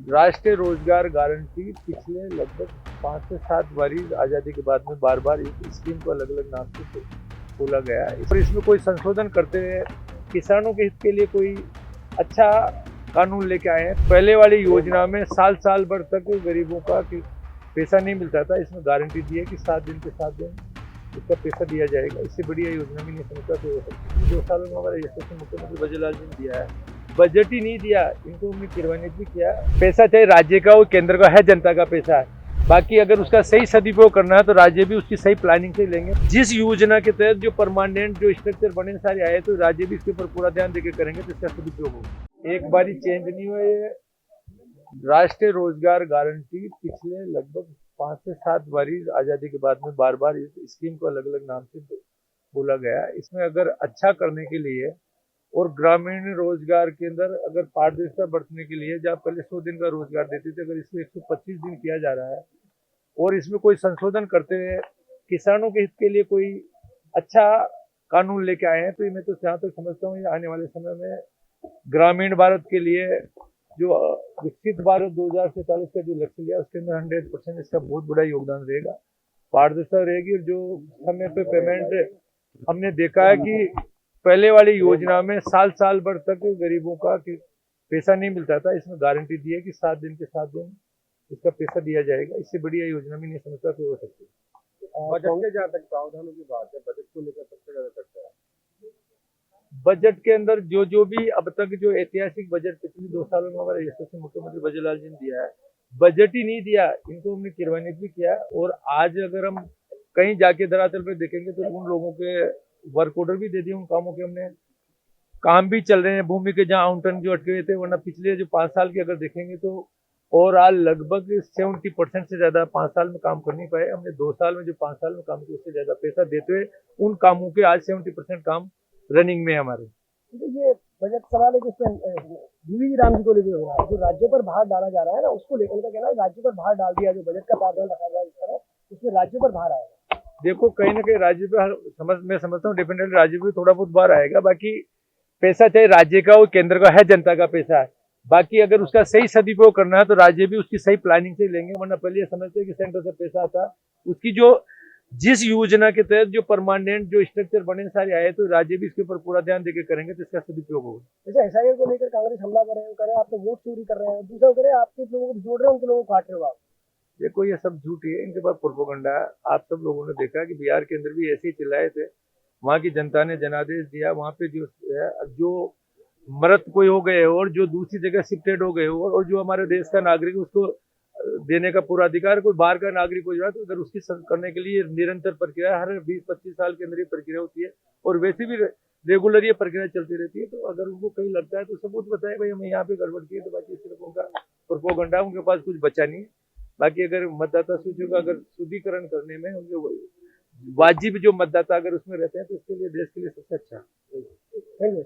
राष्ट्रीय रोजगार गारंटी पिछले लगभग 5 से 7 बारी आज़ादी के बाद में बार बार इस स्कीम को अलग अलग नाम से बोला गया है। और इसमें कोई संशोधन करते हुए किसानों के हित के लिए कोई अच्छा कानून लेके आए हैं। पहले वाली योजना में साल साल भर तक गरीबों का पैसा नहीं मिलता था। इसमें गारंटी दी है कि 7 दिन के 7 दिन इसका पैसा दिया जाएगा। इससे बढ़िया योजना भी नहीं समझता तो हो सकती। 2 सालों में हमारे यशस्वी मुख्यमंत्री बजरलाल जी ने दिया है। बजट ही नहीं दिया, इनको हमने किरवानित भी किया। पैसा चाहे राज्य का हो केंद्र का है, जनता का पैसा है। बाकी अगर उसका सही सदुपयोग करना है तो राज्य भी उसकी सही प्लानिंग से लेंगे। जिस योजना के तहत जो परमानेंट जो स्ट्रक्चर बने सारे आए तो राज्य भी इसके ऊपर पूरा ध्यान देकर करेंगे तो इसका सदुपयोग होगा। एक बारी चेंज नहीं हुआ। ये राष्ट्रीय रोजगार गारंटी पिछले लगभग 5 से 7 बारी आजादी के बाद में बार बार इस स्कीम को अलग अलग नाम से बोला गया। इसमें अगर अच्छा करने के लिए और ग्रामीण रोजगार के अंदर अगर पारदर्शिता बरतने के लिए, जहाँ पहले 100 दिन का रोजगार देते थे, अगर इसमें 125 दिन किया जा रहा है और इसमें कोई संशोधन करते हुए किसानों के हित के लिए कोई अच्छा कानून लेके आए हैं तो मैं तो जहाँ तक समझता हूँ आने वाले समय में ग्रामीण भारत के लिए जो विकसित भारत 2047 का जो लक्ष्य लिया उसके अंदर 100% इसका बहुत बड़ा योगदान रहेगा। पारदर्शिता रहेगी और जो समय पे पेमेंट हमने देखा है कि पहले वाली योजना में साल साल भर तक गरीबों का पैसा नहीं मिलता था। इसमें गारंटी दी है कि 7 दिन के 7 दिन इसका पैसा दिया जाएगा। इससे बढ़िया योजना भी नहीं समझता कोई हो सकती। बजट के जहाँ तक प्रावधानों की बात है, बजट को लेकर सबसे ज्यादा चर्चा है। बजट के अंदर जो भी अब तक जो ऐतिहासिक बजट पिछले 2 सालों में हमारे यशस्वी मुख्यमंत्री बजरलाल जी ने दिया है, बजट ही नहीं दिया। इनको हमने किरवानित भी किया। और आज अगर हम कहीं जाके धरातल पे देखेंगे तो उन लोगों के वर्क ऑर्डर भी दे दिए। उन कामों के हमने काम भी चल रहे हैं। भूमि के जहाँ आवंटन जो अटके हुए थे, वरना पिछले जो 5 साल की अगर देखेंगे तो ओवरऑल लगभग 70% से ज्यादा 5 साल में काम कर नहीं पाए। हमने 2 साल में जो 5 साल में काम किया उससे ज्यादा पैसा देते हुए उन कामों के आज 70% काम रनिंग में है हमारे। ये बजट सवाल है कि इसमें डीवीजी राम जी को लेकर हो रहा है, जो राज्यों पर भार डाला जा रहा है ना, उसको लेकर उनका कहना है राज्यों पर भार डाल दिया। जो बजट का प्रावधान रखा गया इस तरह, उसमें राज्यों पर भार आएगा। देखो कहीं ना कहीं राज्य पे मैं समझता हूँ डेफिनेटली राज्य पे थोड़ा बहुत भार आएगा। बाकी पैसा चाहे राज्य का हो केंद्र का है, जनता का पैसा है। बाकी अगर उसका सही सदुपयोग करना है तो राज्य भी उसकी सही प्लानिंग से लेंगे। वरना पहले ये समझते हैं कि सेंटर से पैसा आता, उसकी जो जिस योजना के तहत जो परमानेंट जो स्ट्रक्चर बने सारे आए तो राज्य भी इसके ऊपर पूरा ध्यान देकर करेंगे तो इसका सदुपयोग होगा। जैसे एसआईआर को लेकर कांग्रेस हमला करे आप तो वोट चोरी कर रहे हैं, दूसरा करे आपके लोगों को जोड़ रहे हैं, उनके लोगों को काट रहे हो आप। देखो ये सब झूठ है, इनके पास प्रोपोगंडा है। आप सब लोगों ने देखा कि बिहार के अंदर भी ऐसे ही चिल्लाए थे। वहां की जनता ने जनादेश दिया। वहां पे जो मृत कोई हो गए हो और जो दूसरी जगह शिफ्टेड हो गए हो और जो हमारे देश का नागरिक उसको देने का पूरा अधिकार कोई बाहर का नागरिक हो जाए तो अगर उसकी करने के लिए निरंतर प्रक्रिया हर 20-25 साल के अंदर ये प्रक्रिया होती है और वैसे भी रेगुलर ये प्रक्रिया चलती रहती है। तो अगर उनको कहीं लगता है तो सबूत बताए भाई हमें यहाँ पे गड़बड़ की है, तो बाकी सिर्फ उनका प्रोपोगंडा, उनके पास कुछ बचा नहीं है। बाकी अगर मतदाता सूचियों का अगर शुद्धिकरण करने में उनके वाजिब जो मतदाता अगर उसमें रहते हैं तो इसके लिए देश के लिए सबसे अच्छा। Thank you.